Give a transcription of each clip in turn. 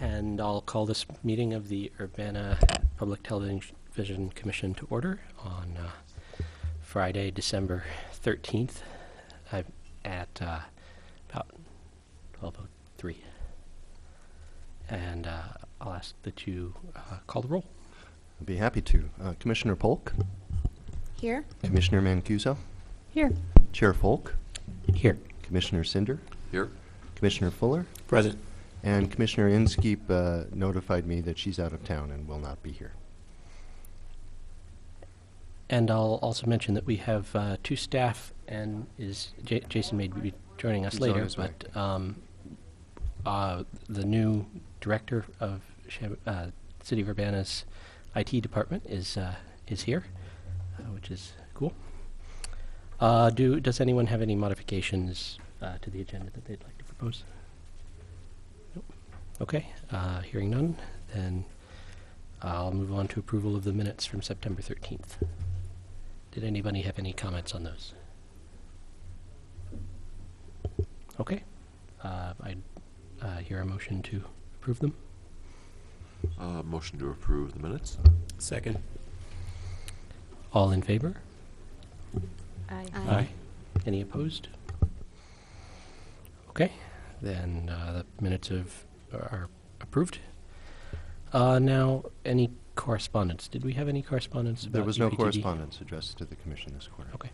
And I'll call this meeting of the Urbana Public Television Commission to order on Friday, December 13th at about 12:03. And I'll ask that you call the roll. I'd be happy to. Commissioner Polk? Here. Commissioner Mancuso? Here. Chair Folk? Here. Commissioner Cinder? Here. Commissioner Fuller? Present. And Commissioner Inskeep notified me that she's out of town and will not be here. And I'll also mention that we have two staff, and Jason may be joining us later, but the new director of City of Urbana's IT department is here, which is cool. Does anyone have any modifications to the agenda that they'd like to propose? Nope. Okay, hearing none, then I'll move on to approval of the minutes from September 13th. Did anybody have any comments on those? Okay, I'd hear a motion to approve them. Motion to approve the minutes. Second. All in favor? Aye. Aye. Any opposed? Okay, then the minutes are approved. Now, any correspondence? Did we have any correspondence about There was no UPTV? correspondence addressed to the Commission this quarter. Okay.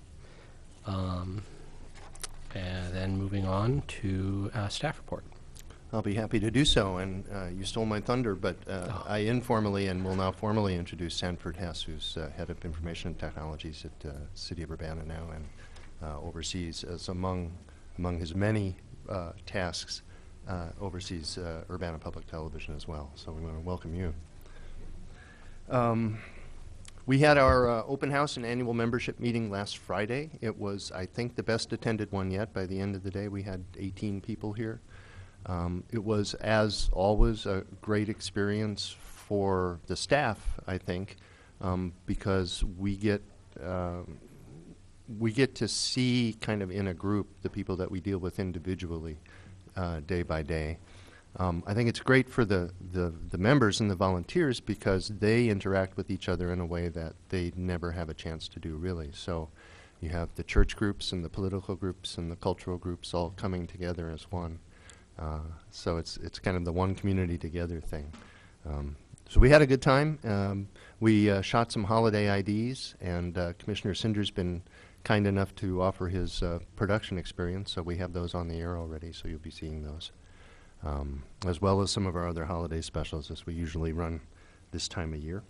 And then moving on to staff report. I'll be happy to do so, and you stole my thunder, but I informally and will now formally introduce Sanford Hess, who's Head of Information Technologies at City of Urbana now, and oversees, as among his many tasks, oversees Urbana Public Television as well. So we want to welcome you. We had our open house and annual membership meeting last Friday. It was, I think, the best attended one yet. By the end of the day, we had 18 people here. It was, as always, a great experience for the staff, I think, because we get to see kind of in a group the people that we deal with individually day by day. I think it's great for the members and the volunteers because they interact with each other in a way that they never have a chance to do, really. So you have the church groups and the political groups and the cultural groups all coming together as one. So it's kind of the one community together thing. So we had a good time. We shot some holiday IDs, and Commissioner Cinder's been kind enough to offer his production experience, so we have those on the air already, so you'll be seeing those. As well as some of our other holiday specials as we usually run this time of year.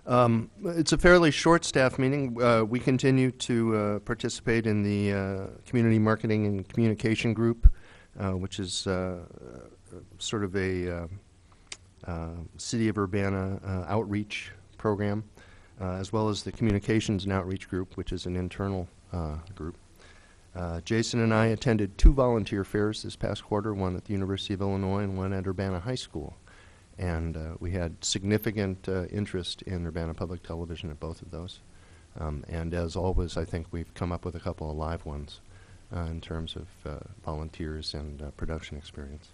It's a fairly short staff meeting. We continue to participate in the Community Marketing and Communication Group, which is sort of a City of Urbana outreach program, as well as the Communications and Outreach Group, which is an internal group. Jason and I attended 2 volunteer fairs this past quarter, one at the University of Illinois and one at Urbana High School. And we had significant interest in Urbana Public Television at both of those. And as always, I think we've come up with a couple of live ones in terms of volunteers and production experience.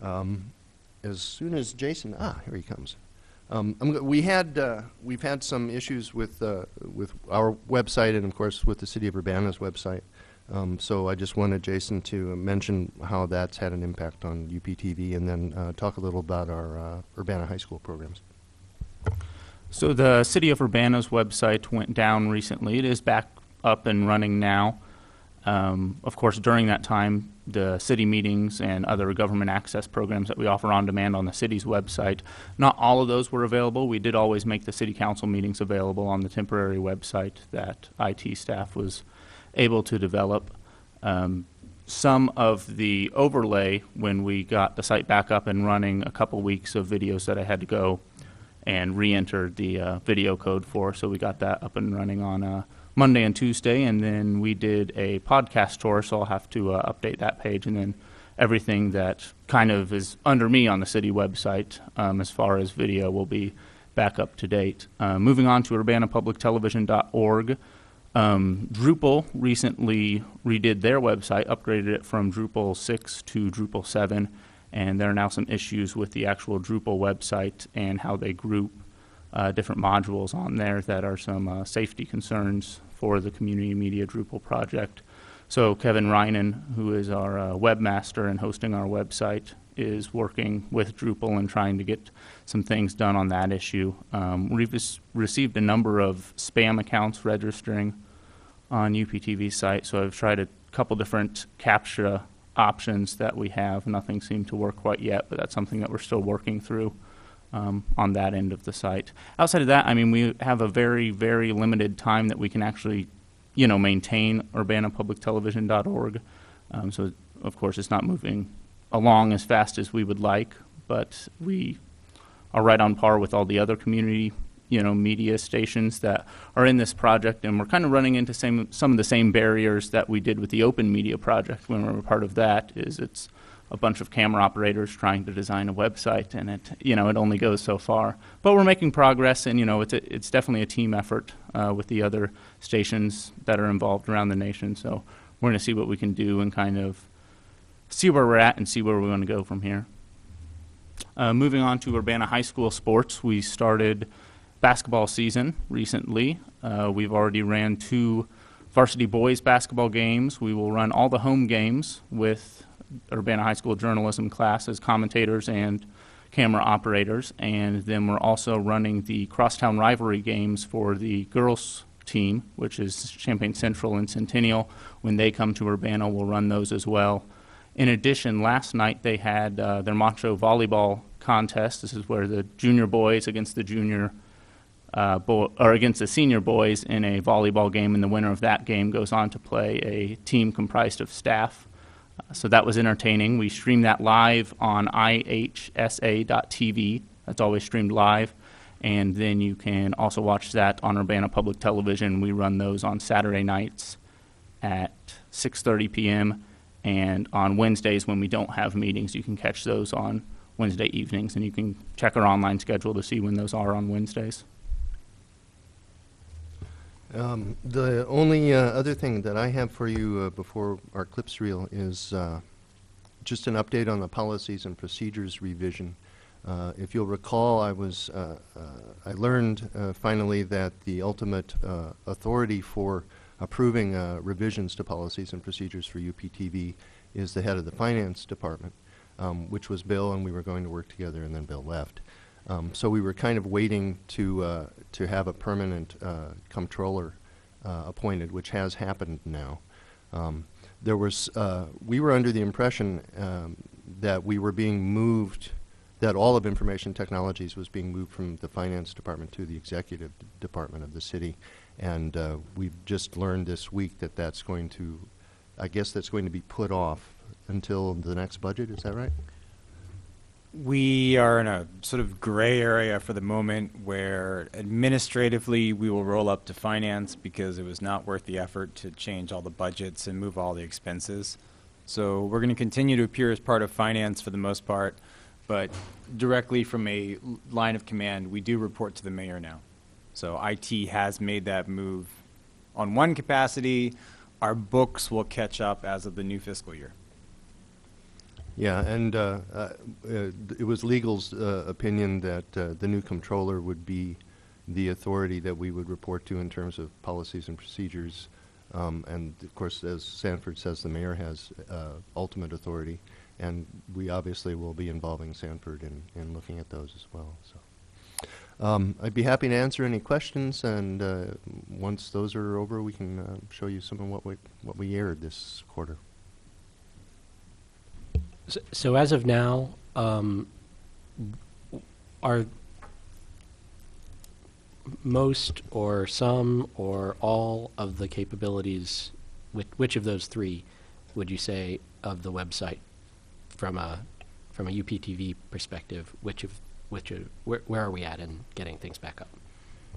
As soon as Jason, here he comes. We've had some issues with our website and, of course, with the City of Urbana's website. So I just wanted Jason to mention how that's had an impact on UPTV and then talk a little about our Urbana High School programs. So the City of Urbana's website went down recently. It is back up and running now. Of course, during that time, the city meetings and other government access programs that we offer on demand on the city's website, not all of those were available. We did always make the city council meetings available on the temporary website that IT staff was able to develop. Some of the overlay, when we got the site back up and running, a couple weeks of videos that I had to go and re-enter the video code for, so we got that up and running on Monday and Tuesday, and then we did a podcast tour, so I'll have to update that page, and then everything that kind of is under me on the city website as far as video will be back up to date. Moving on to urbanapublictelevision.org, Drupal recently redid their website, upgraded it from Drupal 6 to Drupal 7, And there are now some issues with the actual Drupal website and how they group different modules on there that are some safety concerns for the community media Drupal project. So Kevin Reinen, who is our webmaster and hosting our website, is working with Drupal and trying to get some things done on that issue. We've received a number of spam accounts registering on UPTV site, so I've tried a couple different CAPTCHA options that we have. Nothing seemed to work quite yet, but that's something that we're still working through on that end of the site. Outside of that, I mean, we have a very, very limited time that we can actually, maintain urbanapublictelevision.org. So, of course, it's not moving along as fast as we would like, but we are right on par with all the other community, media stations that are in this project, and we're kind of running into some of the same barriers that we did with the Open Media project when we were part of that. It's a bunch of camera operators trying to design a website, and it only goes so far. But we're making progress, and it's definitely a team effort with the other stations that are involved around the nation. So we're going to see what we can do and kind of see where we're at and see where we want to go from here. Moving on to Urbana High School sports, we started basketball season recently. We've already ran 2 varsity boys basketball games. We will run all the home games with Urbana High School journalism class as commentators and camera operators, and then we're also running the crosstown rivalry games for the girls team, which is Champaign Central and Centennial. When they come to Urbana, we'll run those as well. In addition, last night they had their macho volleyball contest. This is where the junior boys against the against the senior boys in a volleyball game, and the winner of that game goes on to play a team comprised of staff. So that was entertaining. We streamed that live on ihsa.tv. That's always streamed live. And then you can also watch that on Urbana Public Television. We run those on Saturday nights at 6:30 p.m. And on Wednesdays when we don't have meetings, you can catch those on Wednesday evenings. And you can check our online schedule to see when those are on Wednesdays. The only other thing that I have for you before our clips reel is just an update on the policies and procedures revision. If you'll recall, I learned finally that the ultimate authority for approving revisions to policies and procedures for UPTV is the head of the finance department, which was Bill, and we were going to work together, and then Bill left. So we were kind of waiting to have a permanent comptroller appointed, which has happened now. We were under the impression that we were being moved, that all of information technologies was being moved from the finance department to the executive department of the city, and we've just learned this week that that's going to be put off until the next budget. Is that right? We are in a sort of gray area for the moment where administratively we will roll up to finance because it was not worth the effort to change all the budgets and move all the expenses. So we're going to continue to appear as part of finance for the most part, but directly from a line of command, we do report to the mayor now. So IT has made that move on one capacity. Our books will catch up as of the new fiscal year. Yeah, and it was legal's opinion that the new comptroller would be the authority that we would report to in terms of policies and procedures. And, of course, as Sanford says, the mayor has ultimate authority, and we obviously will be involving Sanford in looking at those as well. So, I'd be happy to answer any questions, and once those are over, we can show you some of what we aired this quarter. So as of now, are most or some or all of the capabilities, which of those 3 would you say of the website from a UPTV perspective, where are we at in getting things back up?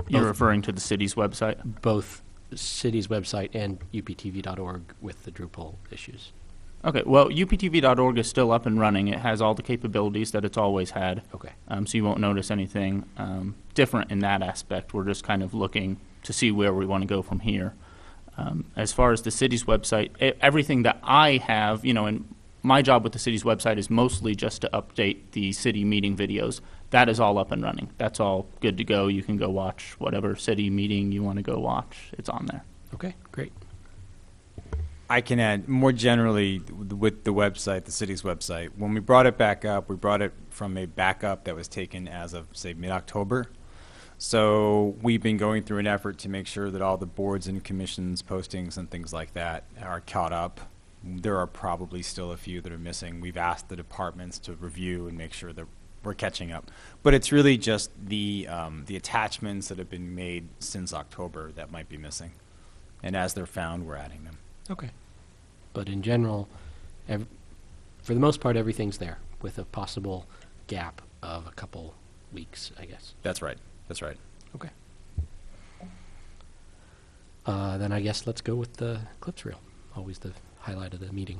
You're referring to the city's website? Both city's website and uptv.org with the Drupal issues. Okay, well, uptv.org is still up and running. It has all the capabilities that it's always had. Okay. So you won't notice anything different in that aspect. We're just kind of looking to see where we want to go from here. As far as the city's website, everything that I have, in my job with the city's website is mostly just to update the city meeting videos. That is all up and running. That's all good to go. You can go watch whatever city meeting you want to go watch. It's on there. Okay, great. I can add more generally with the website, the city's website. When we brought it back up, we brought it from a backup that was taken as of, say, mid-October. So we've been going through an effort to make sure that all the boards and commissions postings and things like that are caught up. There are probably still a few that are missing. We've asked the departments to review and make sure that we're catching up. But it's really just the attachments that have been made since October that might be missing. And as they're found, we're adding them. Okay. But in general, for the most part, everything's there, with a possible gap of a couple weeks, I guess. That's right. That's right. Okay. Then I guess let's go with the clips reel. Always the highlight of the meeting.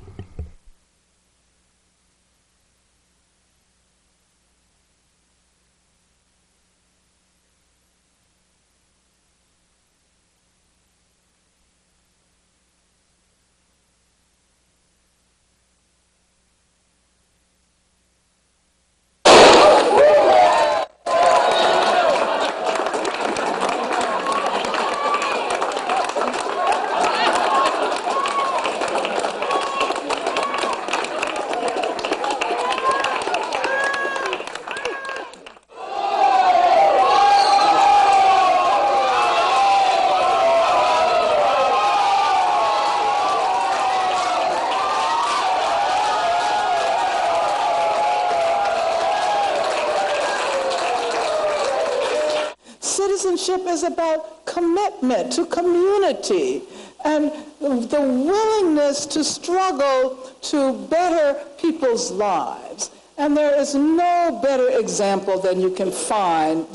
Citizenship is about commitment to community and the willingness to struggle to better people's lives. And there is no better example than you can find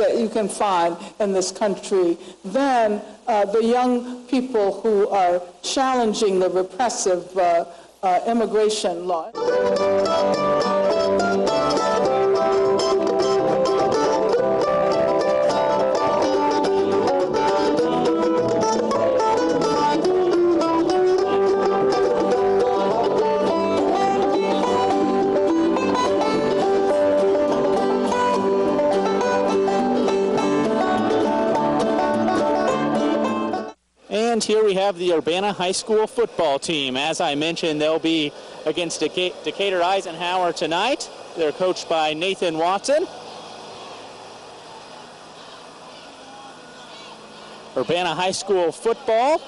in this country than the young people who are challenging the repressive immigration law. And here we have the Urbana High School football team. As I mentioned, they'll be against Decatur Eisenhower tonight. They're coached by Nathan Watson. Urbana High School football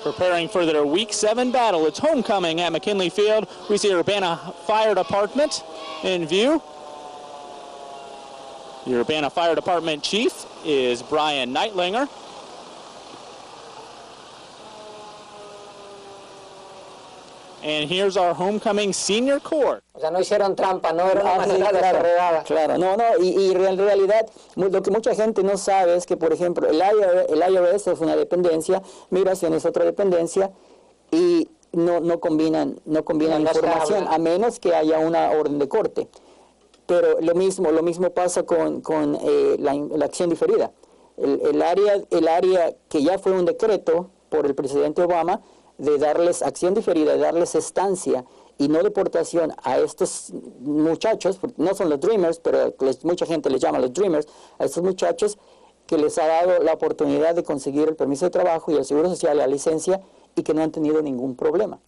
preparing for their Week 7 battle. It's homecoming at McKinley Field. We see Urbana Fire Department in view. The Urbana Fire Department Chief is Brian Neitlinger. And here's our homecoming senior court. O sea, no hicieron trampa, no era una manera desarreglada. Claro, no, y en realidad lo que mucha gente no sabe es que, por ejemplo, el IRS es una dependencia, migración es otra dependencia, y no combinan información, a menos que haya una orden de corte. Pero lo mismo pasa con la acción diferida. El área que ya fue un decreto por el presidente Obama de darles acción diferida, de darles estancia y no deportación a estos muchachos, no son los Dreamers, pero mucha gente les llama los Dreamers, a estos muchachos que les ha dado la oportunidad de conseguir el permiso de trabajo y el seguro social y la licencia y que no han tenido ningún problema.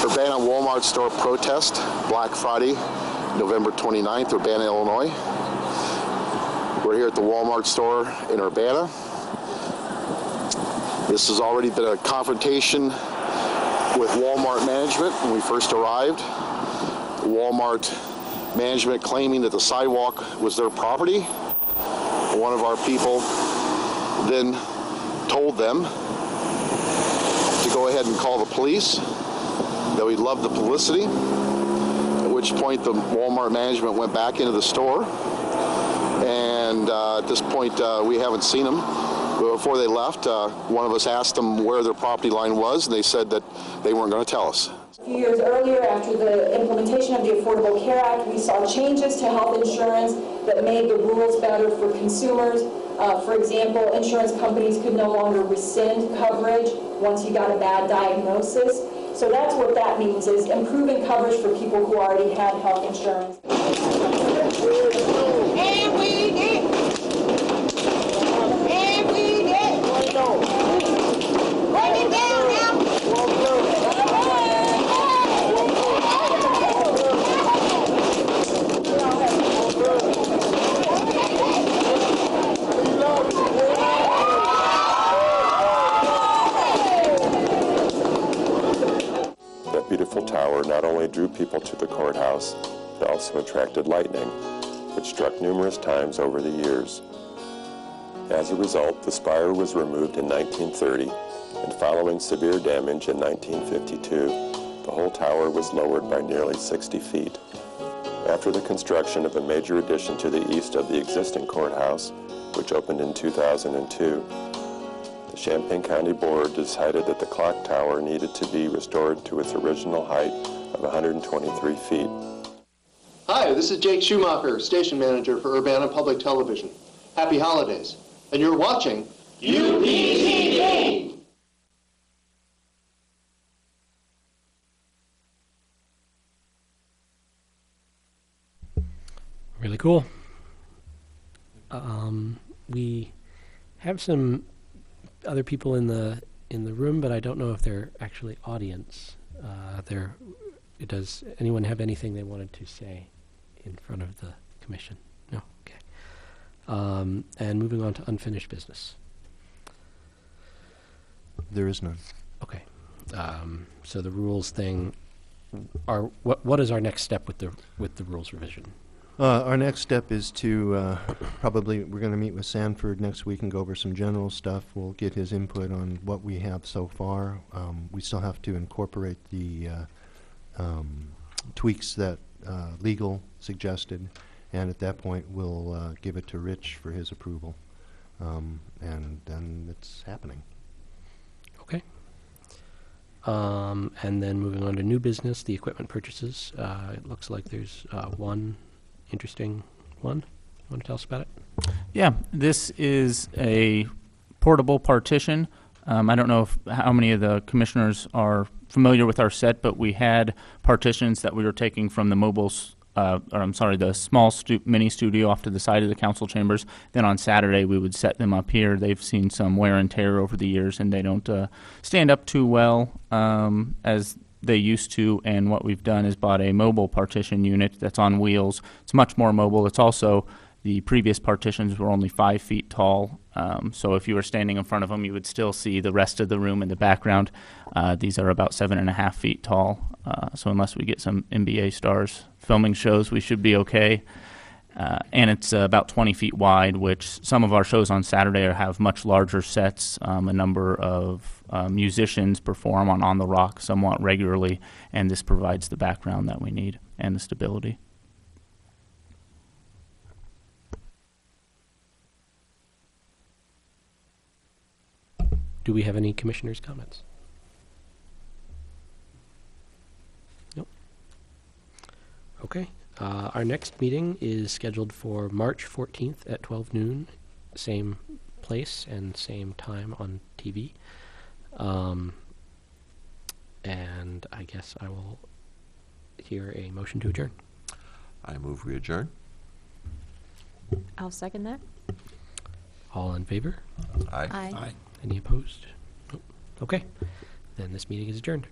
Urbana Walmart store protest, Black Friday, November 29th, Urbana, Illinois. We're here at the Walmart store in Urbana. This has already been a confrontation with Walmart management when we first arrived. Walmart management claiming that the sidewalk was their property. One of our people then told them to go ahead and call the police, that we loved the publicity, at which point the Walmart management went back into the store, and at this point we haven't seen them. before they left, one of us asked them where their property line was, and they said that they weren't going to tell us. A few years earlier, after the implementation of the Affordable Care Act, we saw changes to health insurance that made the rules better for consumers. For example, insurance companies could no longer rescind coverage once you got a bad diagnosis. So that's what that means, is improving coverage for people who already had health insurance. And we did. And we did. Run it down now. That beautiful tower not only drew people to the courthouse, it also attracted lightning, which struck numerous times over the years. As a result, the spire was removed in 1930, and following severe damage in 1952, the whole tower was lowered by nearly 60 feet. After the construction of a major addition to the east of the existing courthouse, which opened in 2002, the Champaign County Board decided that the clock tower needed to be restored to its original height of 123 feet. Hi, this is Jake Schumacher, station manager for Urbana Public Television. Happy holidays. And you're watching UPTV! Really cool. We have some other people in the room, but I don't know if they're actually audience. Does anyone have anything they wanted to say in front of the commission? No? Okay. And moving on to unfinished business. There is none. Okay. So the rules thing, what is our next step with the rules revision? Our next step is to probably, we're going to meet with Sanford next week and go over some general stuff. We'll get his input on what we have so far. We still have to incorporate the tweaks that legal suggested, and at that point we'll give it to Rich for his approval. And then it's happening. Okay. And then moving on to new business, the equipment purchases. It looks like there's one interesting one. You want to tell us about it? Yeah, this is a portable partition. I don't know how many of the commissioners are familiar with our set, but we had partitions that we were taking from the the small mini studio off to the side of the council chambers. Then on Saturday we would set them up here. They've seen some wear and tear over the years, and they don't stand up too well as they used to. And what we've done is bought a mobile partition unit that's on wheels. It's much more mobile. It's also, the previous partitions were only 5 feet tall, so if you were standing in front of them, you would still see the rest of the room in the background. These are about 7.5 feet tall, so unless we get some NBA stars filming shows, we should be okay. And it's about 20 feet wide, which some of our shows on Saturday have much larger sets. A number of musicians perform on the Rock somewhat regularly, and this provides the background that we need and the stability. Do we have any commissioners' comments? Nope. Okay. Our next meeting is scheduled for March 14th at 12 noon, same place and same time on TV. And I guess I will hear a motion to adjourn. I move we adjourn. I'll second that. All in favor? Aye. Aye. Any opposed? Nope. Okay. Then this meeting is adjourned.